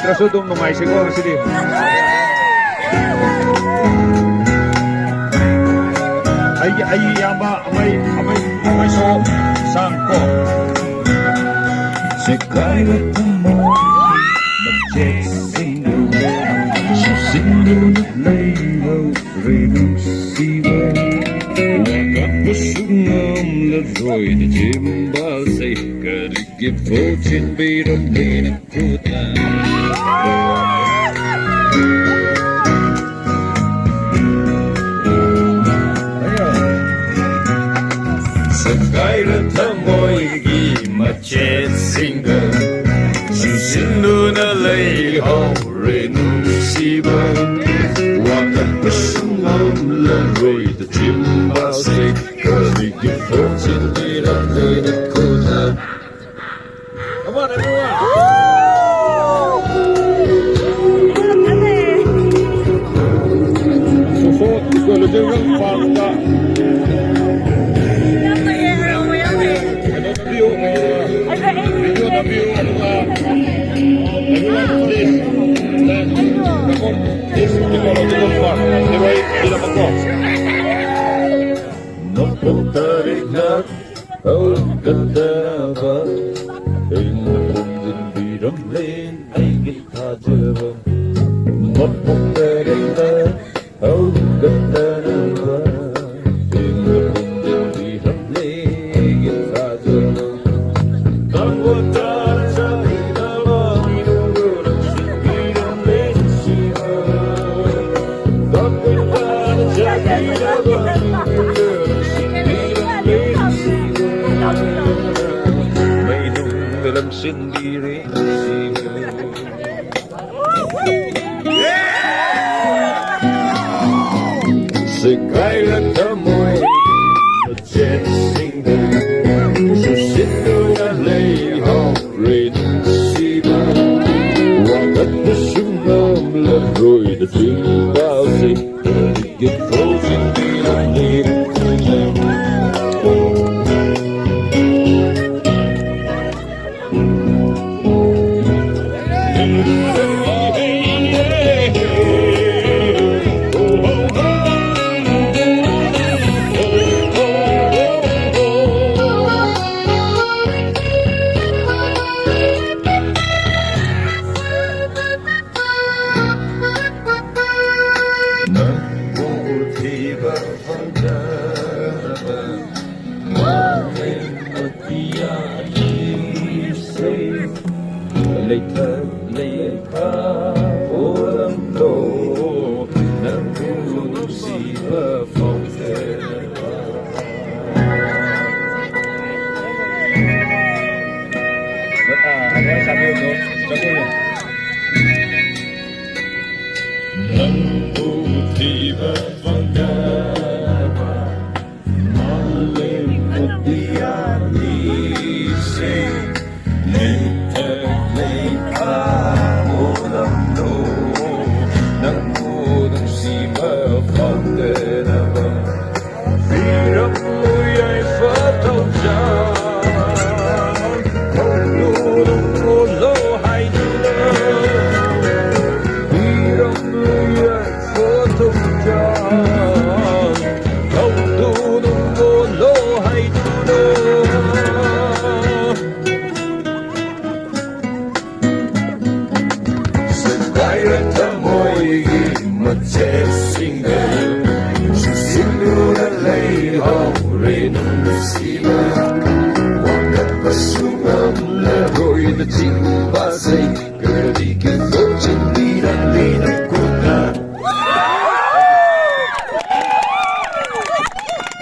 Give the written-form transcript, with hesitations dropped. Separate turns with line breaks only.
ꯅꯠꯇ꯭ꯔꯁꯨ ꯑꯗꯨꯝ ꯅꯨꯡꯉꯥꯏꯁꯤꯀꯣ ꯉꯁꯤꯗꯤ ꯑꯩꯒꯤ ꯏꯌꯥꯝꯕ ꯑꯃꯩꯁꯨ ꯁꯥꯡꯀꯣ
Sekayla tamam Magçetsinle Susinle leyla Renunsiva Wakapusungam Leroy de jimbase Karigi fortune Biram lena kuta Sekayla tamoy gi Magçetsinle Susinle leyla Renunsiva Wakapusungam Leroy de jimbase Karigi fortune Biram lena kuta
Come on everyone Suso Gölücü'nün parkta
Naputarignat Aukatava Inapundin Biramlin Aigitajava Naputarignat Aukatava Inapundin Biramlin Aigitajava Tangwatara Sahidava Inuguram Biramlin Shiva Tangwatara Sahidava dalam sendiri Sekayla tamoy Jet single Susindu na leyha Renunsiva Wakat musungam Leroy de jimbase Karigit fortune Biram lena kuta Leika olam lo nang tulong siva fountain
Ano yung sabi mo? Sabi mo
nang utiba pagkaba malim at diani say Leika olam lo nang tulong siva fountain Biram mo'y ay fataw dyan Kung tulong ko lo hay nila Biram mo'y ay fataw dyan Kung tulong ko lo hay nila Sekayla tamoy Magçetsinle Susindu na leyha Renunsiva Wakapusungam Leroy de jimbase Karigit fortune Biram lena